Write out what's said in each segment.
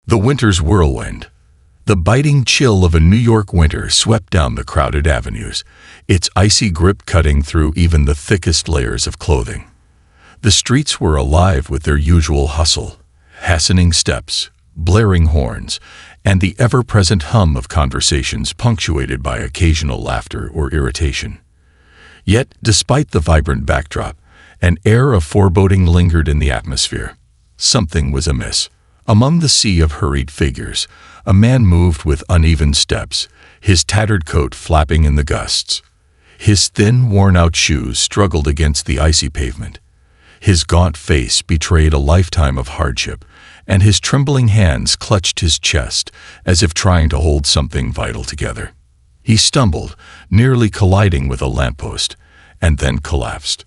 The winter's whirlwind. The biting chill of a New York winter swept down the crowded avenues, its icy grip cutting through even the thickest layers of clothing. The streets were alive with their usual hustle, hastening steps, blaring horns, and the ever-present hum of conversations punctuated by occasional laughter or irritation. Yet, despite the vibrant backdrop, an air of foreboding lingered in the atmosphere. Something was amiss. Among the sea of hurried figures, a man moved with uneven steps, his tattered coat flapping in the gusts. His thin, worn-out shoes struggled against the icy pavement. His gaunt face betrayed a lifetime of hardship, and his trembling hands clutched his chest as if trying to hold something vital together. He stumbled, nearly colliding with a lamppost, and then collapsed.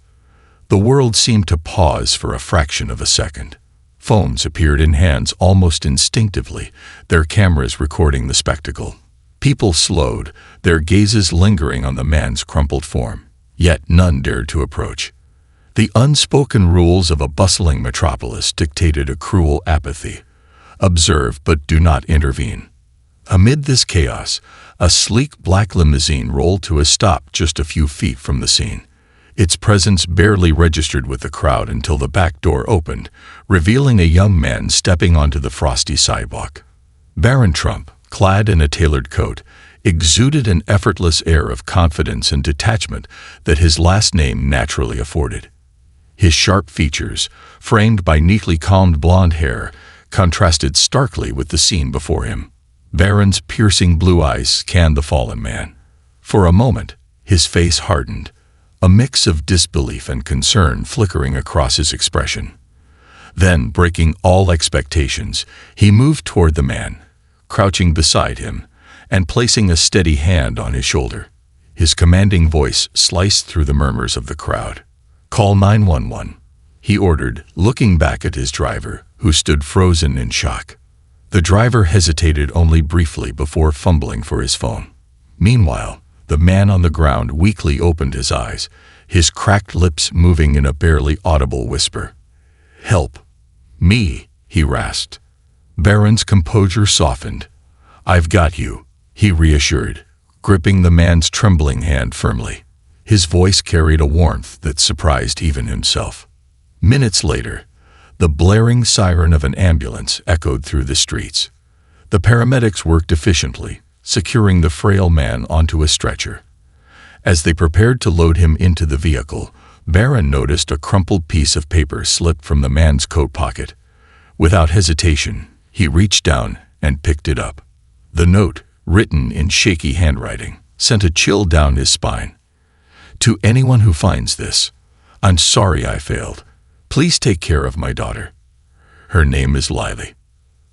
The world seemed to pause for a fraction of a second. Phones appeared in hands almost instinctively, their cameras recording the spectacle. People slowed, their gazes lingering on the man's crumpled form, yet none dared to approach. The unspoken rules of a bustling metropolis dictated a cruel apathy. Observe but do not intervene. Amid this chaos, a sleek black limousine rolled to a stop just a few feet from the scene. Its presence barely registered with the crowd until the back door opened, revealing a young man stepping onto the frosty sidewalk. Barron Trump, clad in a tailored coat, exuded an effortless air of confidence and detachment that his last name naturally afforded. His sharp features, framed by neatly combed blonde hair, contrasted starkly with the scene before him. Barron's piercing blue eyes scanned the fallen man. For a moment, his face hardened, a mix of disbelief and concern flickering across his expression. Then, breaking all expectations, he moved toward the man, crouching beside him, and placing a steady hand on his shoulder. His commanding voice sliced through the murmurs of the crowd. "Call 911, he ordered, looking back at his driver, who stood frozen in shock. The driver hesitated only briefly before fumbling for his phone. Meanwhile, the man on the ground weakly opened his eyes, his cracked lips moving in a barely audible whisper. "Help. Me," he rasped. Barron's composure softened. "I've got you," he reassured, gripping the man's trembling hand firmly. His voice carried a warmth that surprised even himself. Minutes later, the blaring siren of an ambulance echoed through the streets. The paramedics worked efficiently, securing the frail man onto a stretcher. As they prepared to load him into the vehicle, Barron noticed a crumpled piece of paper slip from the man's coat pocket. Without hesitation, he reached down and picked it up. The note, written in shaky handwriting, sent a chill down his spine. "To anyone who finds this, I'm sorry I failed. Please take care of my daughter. Her name is Lily."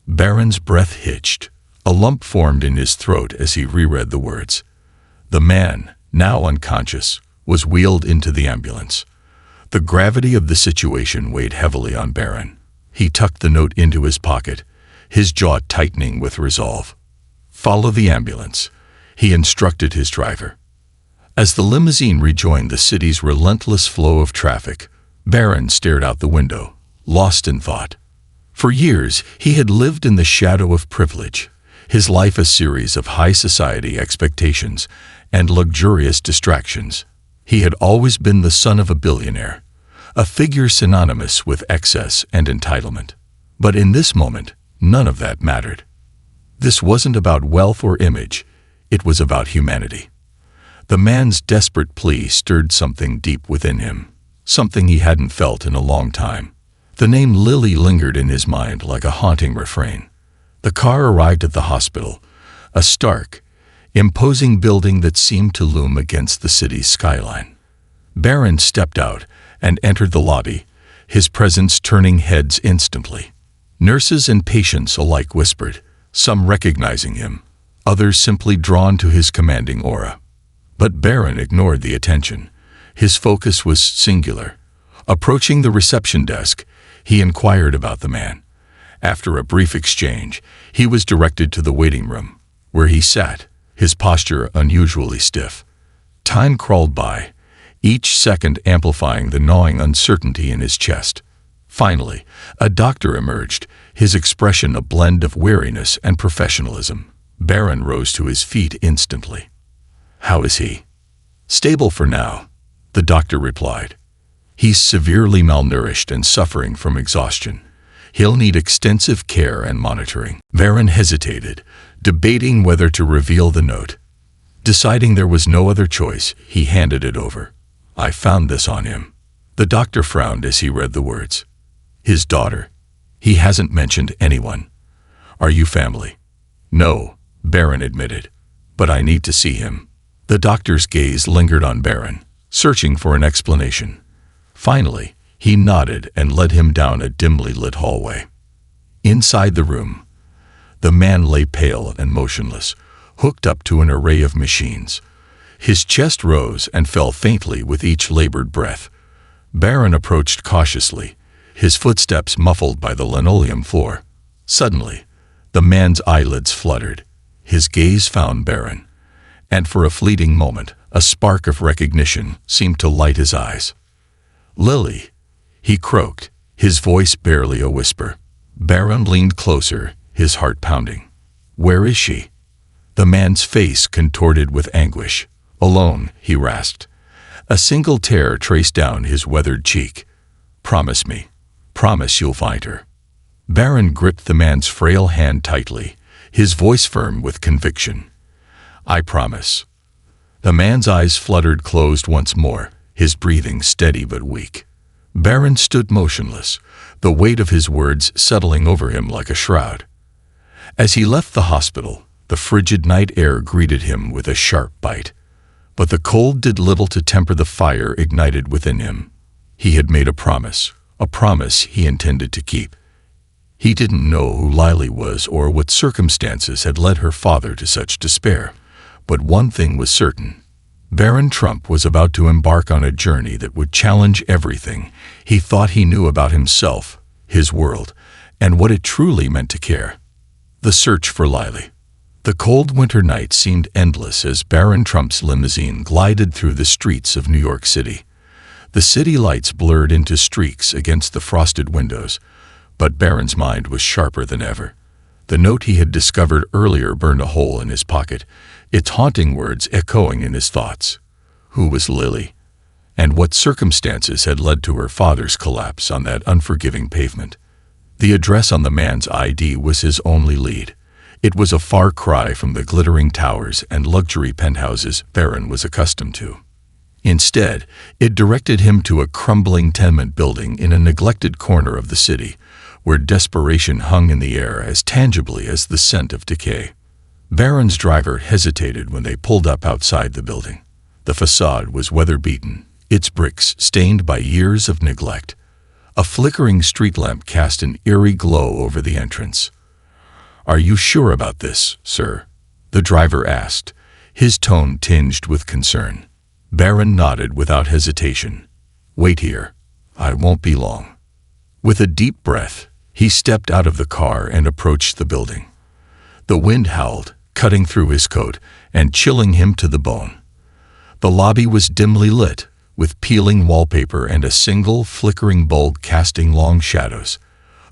Barron's breath hitched. A lump formed in his throat as he reread the words. The man, now unconscious, was wheeled into the ambulance. The gravity of the situation weighed heavily on Barron. He tucked the note into his pocket, his jaw tightening with resolve. "Follow the ambulance," he instructed his driver. As the limousine rejoined the city's relentless flow of traffic, Barron stared out the window, lost in thought. For years, he had lived in the shadow of privilege, his life a series of high society expectations and luxurious distractions. He had always been the son of a billionaire, a figure synonymous with excess and entitlement. But in this moment, none of that mattered. This wasn't about wealth or image, it was about humanity. The man's desperate plea stirred something deep within him, something he hadn't felt in a long time. The name Lily lingered in his mind like a haunting refrain. The car arrived at the hospital, a stark, imposing building that seemed to loom against the city's skyline. Barron stepped out and entered the lobby, his presence turning heads instantly. Nurses and patients alike whispered, some recognizing him, others simply drawn to his commanding aura. But Barron ignored the attention. His focus was singular. Approaching the reception desk, he inquired about the man. After a brief exchange, he was directed to the waiting room, where he sat, his posture unusually stiff. Time crawled by, each second amplifying the gnawing uncertainty in his chest. Finally, a doctor emerged, his expression a blend of weariness and professionalism. Barron rose to his feet instantly. "How is he?" "Stable for now," the doctor replied. "He's severely malnourished and suffering from exhaustion. He'll need extensive care and monitoring." Barron hesitated, debating whether to reveal the note. Deciding there was no other choice, he handed it over. "I found this on him." The doctor frowned as he read the words. "His daughter. He hasn't mentioned anyone. Are you family?" "No," Barron admitted, "but I need to see him." The doctor's gaze lingered on Barron, searching for an explanation. Finally, he nodded and led him down a dimly lit hallway. Inside the room, the man lay pale and motionless, hooked up to an array of machines. His chest rose and fell faintly with each labored breath. Barron approached cautiously, his footsteps muffled by the linoleum floor. Suddenly, the man's eyelids fluttered. His gaze found Barron, and for a fleeting moment, a spark of recognition seemed to light his eyes. "Lily," he croaked, his voice barely a whisper. Barron leaned closer, his heart pounding. "Where is she?" The man's face contorted with anguish. "Alone," he rasped. A single tear traced down his weathered cheek. "Promise me. Promise you'll find her." Barron gripped the man's frail hand tightly, his voice firm with conviction. "I promise." The man's eyes fluttered closed once more, his breathing steady but weak. Barron stood motionless, the weight of his words settling over him like a shroud. As he left the hospital, the frigid night air greeted him with a sharp bite. But the cold did little to temper the fire ignited within him. He had made a promise he intended to keep. He didn't know who Lily was or what circumstances had led her father to such despair. But one thing was certain. Barron Trump was about to embark on a journey that would challenge everything he thought he knew about himself, his world, and what it truly meant to care. The search for Lily. The cold winter night seemed endless as Barron Trump's limousine glided through the streets of New York City. The city lights blurred into streaks against the frosted windows, but Barron's mind was sharper than ever. The note he had discovered earlier burned a hole in his pocket, its haunting words echoing in his thoughts. Who was Lily? And what circumstances had led to her father's collapse on that unforgiving pavement? The address on the man's ID was his only lead. It was a far cry from the glittering towers and luxury penthouses Barron was accustomed to. Instead, it directed him to a crumbling tenement building in a neglected corner of the city, where desperation hung in the air as tangibly as the scent of decay. Barron's driver hesitated when they pulled up outside the building. The facade was weather-beaten, its bricks stained by years of neglect. A flickering street lamp cast an eerie glow over the entrance. "Are you sure about this, sir?" the driver asked, his tone tinged with concern. Barron nodded without hesitation. "Wait here. I won't be long." With a deep breath, he stepped out of the car and approached the building. The wind howled, cutting through his coat and chilling him to the bone. The lobby was dimly lit, with peeling wallpaper and a single flickering bulb casting long shadows.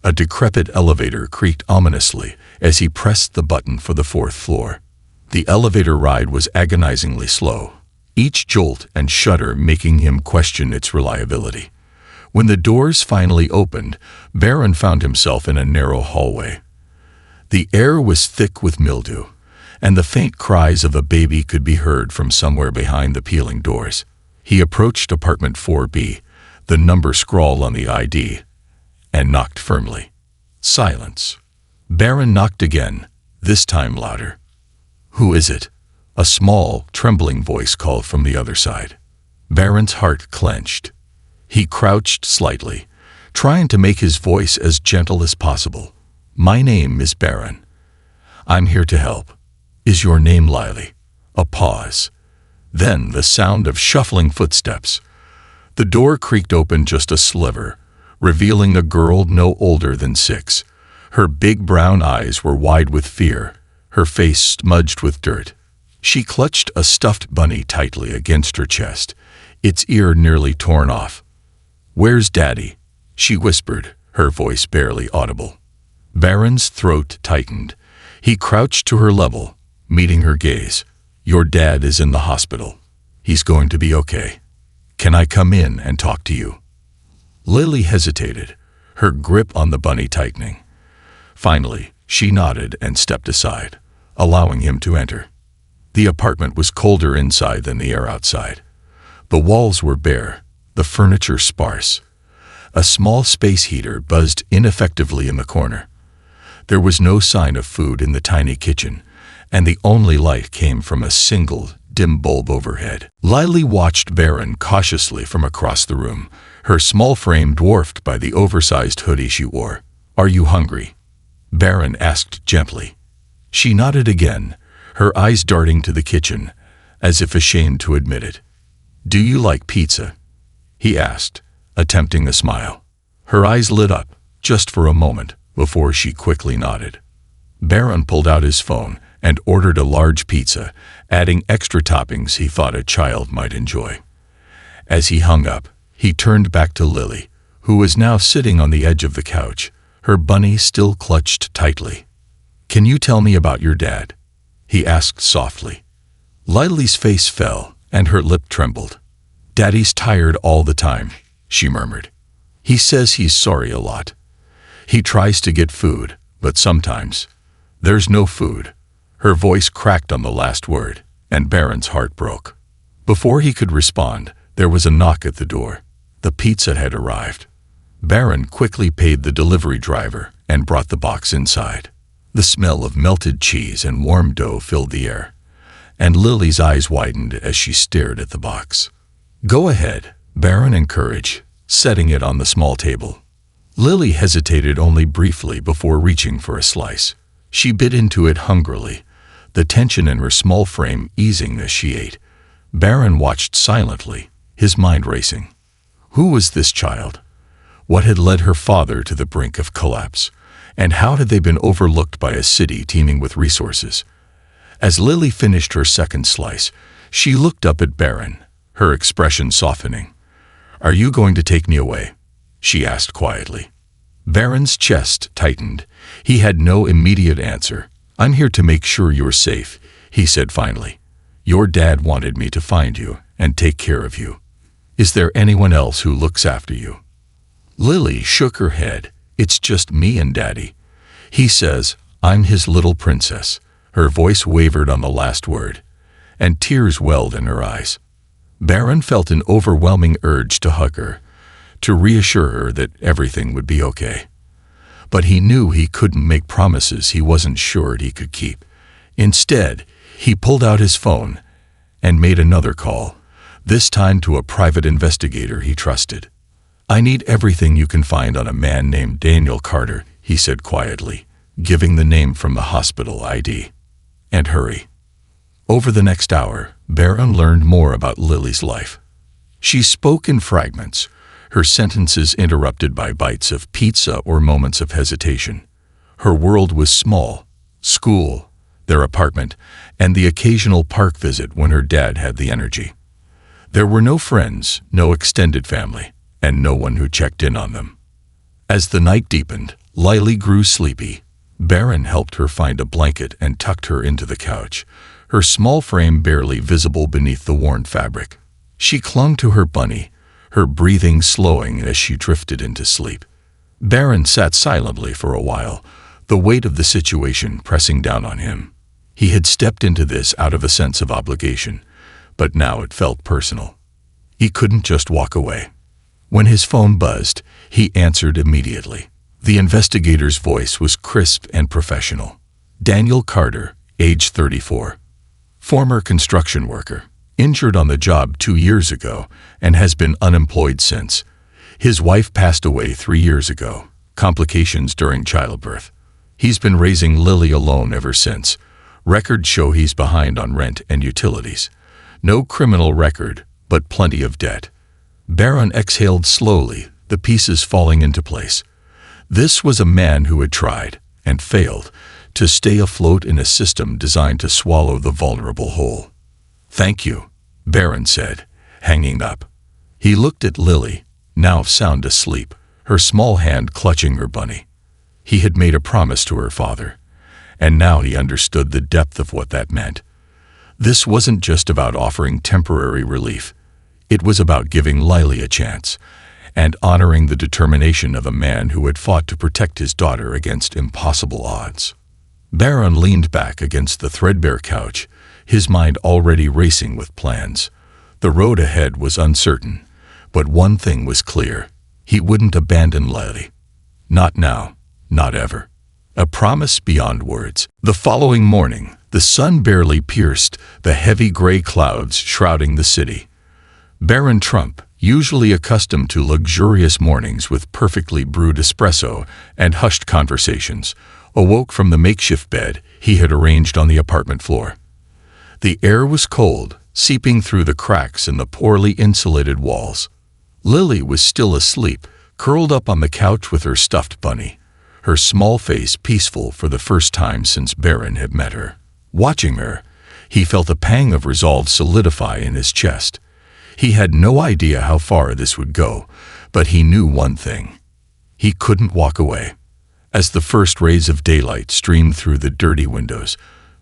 A decrepit elevator creaked ominously as he pressed the button for the 4th floor. The elevator ride was agonizingly slow, each jolt and shudder making him question its reliability. When the doors finally opened, Barron found himself in a narrow hallway. The air was thick with mildew, and the faint cries of a baby could be heard from somewhere behind the peeling doors. He approached apartment 4B, the number scrawled on the ID, and knocked firmly. Silence. Barron knocked again, this time louder. "Who is it?" A small, trembling voice called from the other side. Barron's heart clenched. He crouched slightly, trying to make his voice as gentle as possible. "My name is Barron. I'm here to help. Is your name Lily?" A pause. Then the sound of shuffling footsteps. The door creaked open just a sliver, revealing a girl no older than 6. Her big brown eyes were wide with fear, her face smudged with dirt. She clutched a stuffed bunny tightly against her chest, its ear nearly torn off. "Where's Daddy?" she whispered, her voice barely audible. Barron's throat tightened. He crouched to her level, meeting her gaze. "Your dad is in the hospital. He's going to be okay. Can I come in and talk to you?" Lily hesitated, her grip on the bunny tightening. Finally, she nodded and stepped aside, allowing him to enter. The apartment was colder inside than the air outside. The walls were bare, the furniture sparse. A small space heater buzzed ineffectively in the corner. There was no sign of food in the tiny kitchen, and the only light came from a single, dim bulb overhead. Lily watched Barron cautiously from across the room, her small frame dwarfed by the oversized hoodie she wore. "Are you hungry?" Barron asked gently. She nodded again, her eyes darting to the kitchen, as if ashamed to admit it. "Do you like pizza?" he asked, attempting a smile. Her eyes lit up, just for a moment, before she quickly nodded. Barron pulled out his phone and ordered a large pizza, adding extra toppings he thought a child might enjoy. As he hung up, he turned back to Lily, who was now sitting on the edge of the couch, her bunny still clutched tightly. "Can you tell me about your dad?" he asked softly. Lily's face fell, and her lip trembled. "Daddy's tired all the time," she murmured. "He says he's sorry a lot. He tries to get food, but sometimes there's no food." Her voice cracked on the last word, and Barron's heart broke. Before he could respond, there was a knock at the door. The pizza had arrived. Barron quickly paid the delivery driver and brought the box inside. The smell of melted cheese and warm dough filled the air, and Lily's eyes widened as she stared at the box. "Go ahead," Barron encouraged, setting it on the small table. Lily hesitated only briefly before reaching for a slice. She bit into it hungrily, the tension in her small frame easing as she ate. Barron watched silently, his mind racing. Who was this child? What had led her father to the brink of collapse? And how had they been overlooked by a city teeming with resources? As Lily finished her second slice, she looked up at Barron, her expression softening. "Are you going to take me away?" she asked quietly. Barron's chest tightened. He had no immediate answer. "I'm here to make sure you're safe," he said finally. "Your dad wanted me to find you and take care of you. Is there anyone else who looks after you?" Lily shook her head. "It's just me and Daddy. He says I'm his little princess." Her voice wavered on the last word, and tears welled in her eyes. Barron felt an overwhelming urge to hug her, to reassure her that everything would be okay. But he knew he couldn't make promises he wasn't sure he could keep. Instead, he pulled out his phone and made another call, this time to a private investigator he trusted. "I need everything you can find on a man named Daniel Carter," he said quietly, giving the name from the hospital ID. "And hurry." Over the next hour, Barron learned more about Lily's life. She spoke in fragments, her sentences interrupted by bites of pizza or moments of hesitation. Her world was small: school, their apartment, and the occasional park visit when her dad had the energy. There were no friends, no extended family, and no one who checked in on them. As the night deepened, Lily grew sleepy. Barron helped her find a blanket and tucked her into the couch, her small frame barely visible beneath the worn fabric. She clung to her bunny, her breathing slowing as she drifted into sleep. Barron sat silently for a while, the weight of the situation pressing down on him. He had stepped into this out of a sense of obligation, but now it felt personal. He couldn't just walk away. When his phone buzzed, he answered immediately. The investigator's voice was crisp and professional. "Daniel Carter, age 34. Former construction worker. Injured on the job 2 years ago and has been unemployed since. His wife passed away 3 years ago. Complications during childbirth. He's been raising Lily alone ever since. Records show he's behind on rent and utilities. No criminal record, but plenty of debt." Barron exhaled slowly, the pieces falling into place. This was a man who had tried, and failed, to stay afloat in a system designed to swallow the vulnerable whole. "Thank you," Barron said, hanging up. He looked at Lily, now sound asleep, her small hand clutching her bunny. He had made a promise to her father, and now he understood the depth of what that meant. This wasn't just about offering temporary relief. It was about giving Lily a chance and honoring the determination of a man who had fought to protect his daughter against impossible odds. Barron leaned back against the threadbare couch, his mind already racing with plans. The road ahead was uncertain, but one thing was clear. He wouldn't abandon Lily. Not now, not ever. A promise beyond words. The following morning, the sun barely pierced the heavy gray clouds shrouding the city. Barron Trump, usually accustomed to luxurious mornings with perfectly brewed espresso and hushed conversations, awoke from the makeshift bed he had arranged on the apartment floor. The air was cold, seeping through the cracks in the poorly insulated walls. Lily was still asleep, curled up on the couch with her stuffed bunny, her small face peaceful for the first time since Barron had met her. Watching her, he felt a pang of resolve solidify in his chest. He had no idea how far this would go, but he knew one thing. He couldn't walk away. As the first rays of daylight streamed through the dirty windows,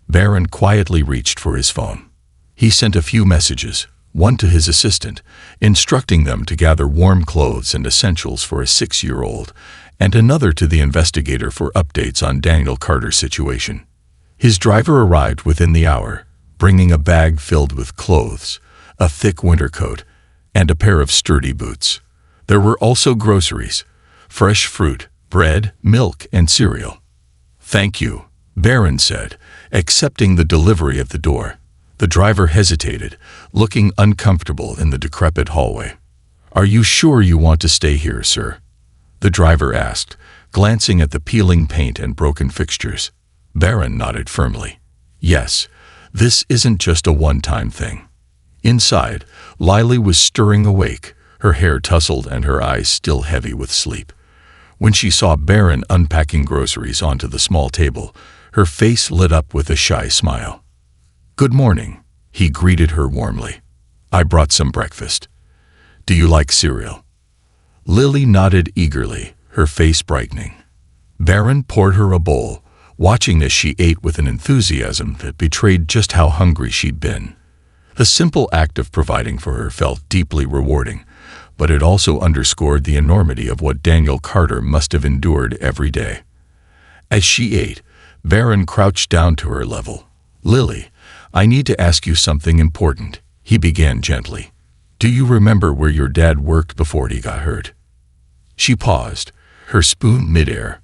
Barron quietly reached for his phone. He sent a few messages, one to his assistant, instructing them to gather warm clothes and essentials for a 6-year-old, and another to the investigator for updates on Daniel Carter's situation. His driver arrived within the hour, bringing a bag filled with clothes, a thick winter coat, and a pair of sturdy boots. There were also groceries, fresh fruit, bread, milk, and cereal. "Thank you," Barron said, accepting the delivery at the door. The driver hesitated, looking uncomfortable in the decrepit hallway. "Are you sure you want to stay here, sir?" the driver asked, glancing at the peeling paint and broken fixtures. Barron nodded firmly. "Yes, this isn't just a one-time thing." Inside, Lily was stirring awake, her hair tousled and her eyes still heavy with sleep. When she saw Barron unpacking groceries onto the small table, her face lit up with a shy smile. "Good morning," he greeted her warmly. "I brought some breakfast. Do you like cereal?" Lily nodded eagerly, her face brightening. Barron poured her a bowl, watching as she ate with an enthusiasm that betrayed just how hungry she'd been. The simple act of providing for her felt deeply rewarding, but it also underscored the enormity of what Daniel Carter must have endured every day. As she ate, Barron crouched down to her level. "Lily, I need to ask you something important," he began gently. "Do you remember where your dad worked before he got hurt?" She paused, her spoon midair.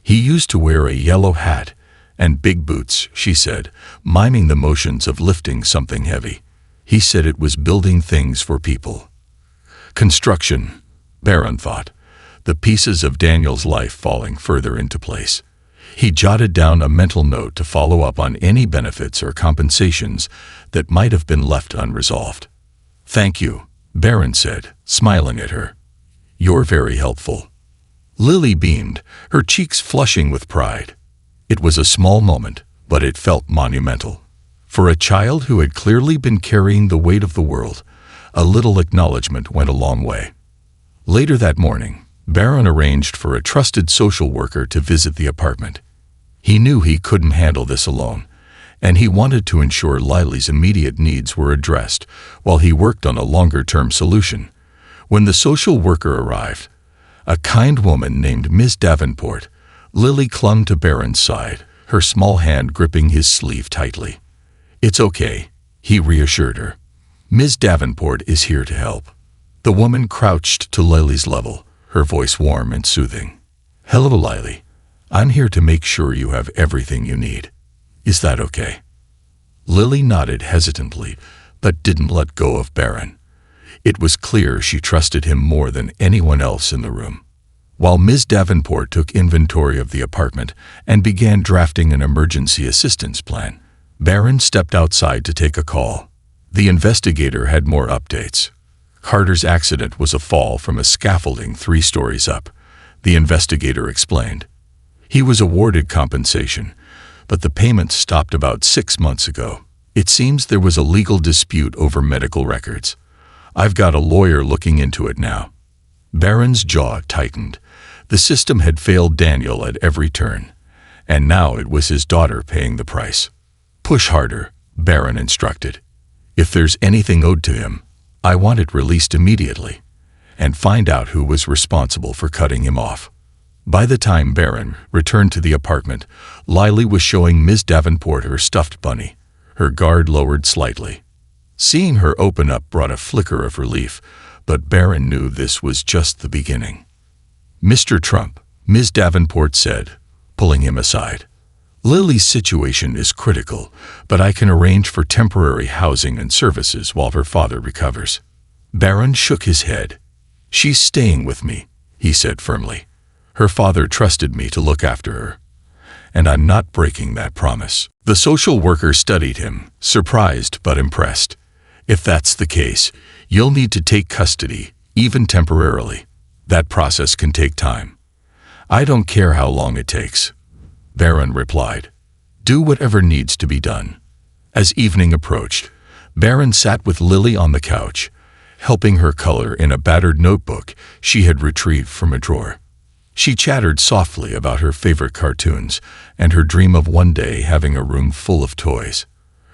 "He used to wear a yellow hat and big boots," she said, miming the motions of lifting something heavy. "He said it was building things for people." Construction, Barron thought, the pieces of Daniel's life falling further into place. He jotted down a mental note to follow up on any benefits or compensations that might have been left unresolved. "Thank you," Barron said, smiling at her. "You're very helpful." Lily beamed, her cheeks flushing with pride. It was a small moment, but it felt monumental. For a child who had clearly been carrying the weight of the world, a little acknowledgement went a long way. Later that morning, Barron arranged for a trusted social worker to visit the apartment. He knew he couldn't handle this alone, and he wanted to ensure Lily's immediate needs were addressed while he worked on a longer-term solution. When the social worker arrived, a kind woman named Ms. Davenport, Lily clung to Barron's side, her small hand gripping his sleeve tightly. "It's okay," he reassured her. "Ms. Davenport is here to help." The woman crouched to Lily's level, her voice warm and soothing. "Hello, Lily. I'm here to make sure you have everything you need. Is that okay?" Lily nodded hesitantly, but didn't let go of Barron. It was clear she trusted him more than anyone else in the room. While Ms. Davenport took inventory of the apartment and began drafting an emergency assistance plan, Barron stepped outside to take a call. The investigator had more updates. Carter's accident was a fall from a scaffolding 3 stories up, the investigator explained. He was awarded compensation, but the payment stopped about 6 months ago. It seems there was a legal dispute over medical records. I've got a lawyer looking into it now. Barron's jaw tightened. The system had failed Daniel at every turn, and now it was his daughter paying the price. "Push harder," Barron instructed. "If there's anything owed to him, I want it released immediately, and find out who was responsible for cutting him off." By the time Barron returned to the apartment, Lily was showing Miss Davenport her stuffed bunny, her guard lowered slightly. Seeing her open up brought a flicker of relief, but Barron knew this was just the beginning. "Mr. Trump," Miss Davenport said, pulling him aside. "Lily's situation is critical, but I can arrange for temporary housing and services while her father recovers." Barron shook his head. "She's staying with me," he said firmly. "Her father trusted me to look after her, and I'm not breaking that promise." The social worker studied him, surprised but impressed. "If that's the case, you'll need to take custody, even temporarily. That process can take time." "I don't care how long it takes," Barron replied. "Do whatever needs to be done." As evening approached, Barron sat with Lily on the couch, helping her color in a battered notebook she had retrieved from a drawer. She chattered softly about her favorite cartoons and her dream of one day having a room full of toys.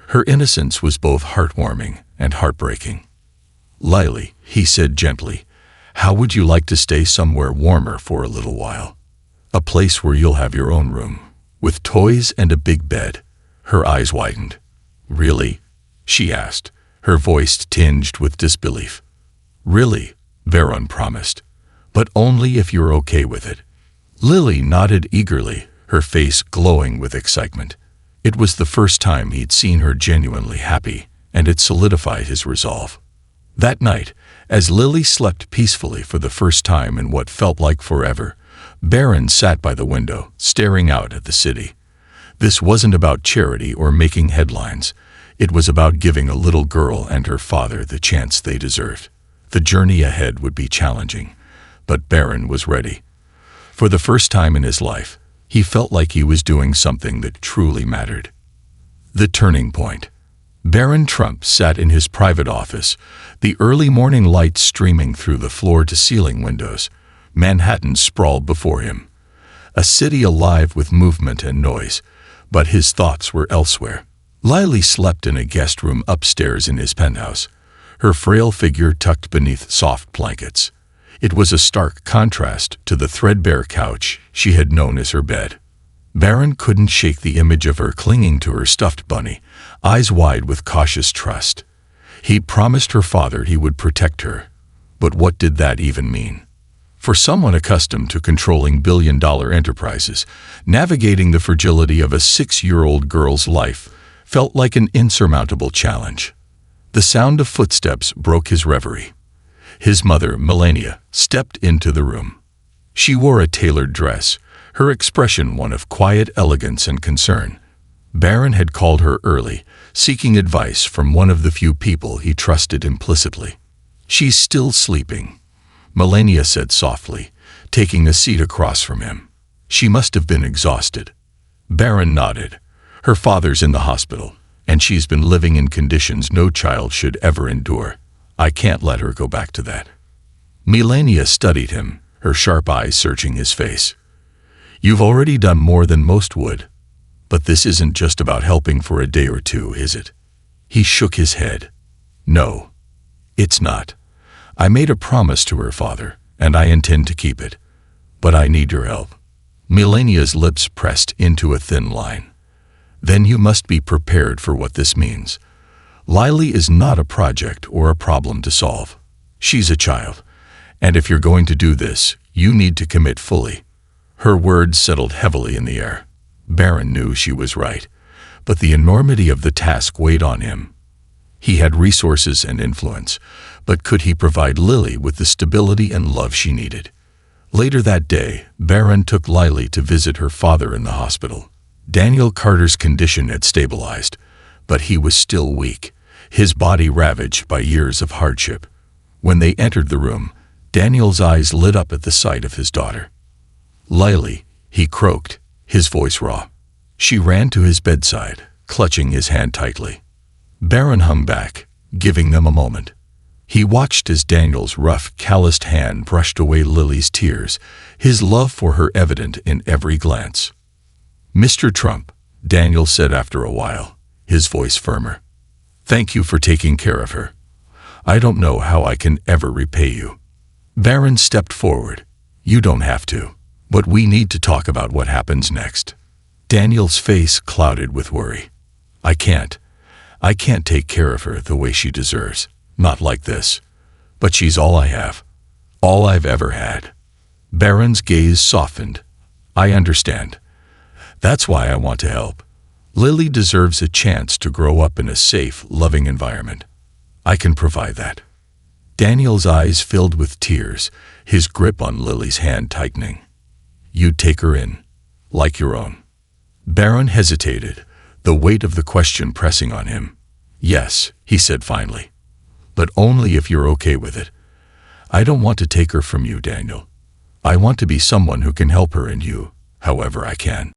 Her innocence was both heartwarming and heartbreaking. "Lily," he said gently, "how would you like to stay somewhere warmer for a little while? A place where you'll have your own room, with toys and a big bed." Her eyes widened. "Really?" she asked, her voice tinged with disbelief. "Really," Barron promised, "but only if you're okay with it." Lily nodded eagerly, her face glowing with excitement. It was the first time he'd seen her genuinely happy, and it solidified his resolve. That night, as Lily slept peacefully for the first time in what felt like forever, Barron sat by the window, staring out at the city. This wasn't about charity or making headlines. It was about giving a little girl and her father the chance they deserved. The journey ahead would be challenging, but Barron was ready. For the first time in his life, he felt like he was doing something that truly mattered. The turning point. Barron Trump sat in his private office, the early morning light streaming through the floor-to-ceiling windows. Manhattan sprawled before him, a city alive with movement and noise, but his thoughts were elsewhere. Lily slept in a guest room upstairs in his penthouse, her frail figure tucked beneath soft blankets. It was a stark contrast to the threadbare couch she had known as her bed. Barron couldn't shake the image of her clinging to her stuffed bunny, eyes wide with cautious trust. He'd promised her father he would protect her, but what did that even mean? For someone accustomed to controlling billion-dollar enterprises, navigating the fragility of a 6-year-old girl's life felt like an insurmountable challenge. The sound of footsteps broke his reverie. His mother, Melania, stepped into the room. She wore a tailored dress, her expression one of quiet elegance and concern. Barron had called her early, seeking advice from one of the few people he trusted implicitly. "She's still sleeping," Melania said softly, taking a seat across from him. "She must have been exhausted." Barron nodded. "Her father's in the hospital, and she's been living in conditions no child should ever endure. I can't let her go back to that." Melania studied him, her sharp eyes searching his face. "You've already done more than most would. But this isn't just about helping for a day or two, is it?" He shook his head. "No, it's not. I made a promise to her father, and I intend to keep it. But I need your help." Melania's lips pressed into a thin line. "Then you must be prepared for what this means. Lily is not a project or a problem to solve. She's a child, and if you're going to do this, you need to commit fully." Her words settled heavily in the air. Barron knew she was right, but the enormity of the task weighed on him. He had resources and influence, but could he provide Lily with the stability and love she needed? Later that day, Barron took Lily to visit her father in the hospital. Daniel Carter's condition had stabilized, but he was still weak, his body ravaged by years of hardship. When they entered the room, Daniel's eyes lit up at the sight of his daughter. "Lily," he croaked, his voice raw. She ran to his bedside, clutching his hand tightly. Barron hung back, giving them a moment. He watched as Daniel's rough, calloused hand brushed away Lily's tears, his love for her evident in every glance. "Mr. Trump," Daniel said after a while, his voice firmer. "Thank you for taking care of her. I don't know how I can ever repay you." Barron stepped forward. "You don't have to. But we need to talk about what happens next." Daniel's face clouded with worry. I can't take care of her the way she deserves. Not like this. But she's all I have. All I've ever had." Barron's gaze softened. "I understand. That's why I want to help. Lily deserves a chance to grow up in a safe, loving environment. I can provide that." Daniel's eyes filled with tears, his grip on Lily's hand tightening. "You'd take her in, like your own?" Barron hesitated, the weight of the question pressing on him. "Yes," he said finally. "But only if you're okay with it. I don't want to take her from you, Daniel. I want to be someone who can help her and you, however I can."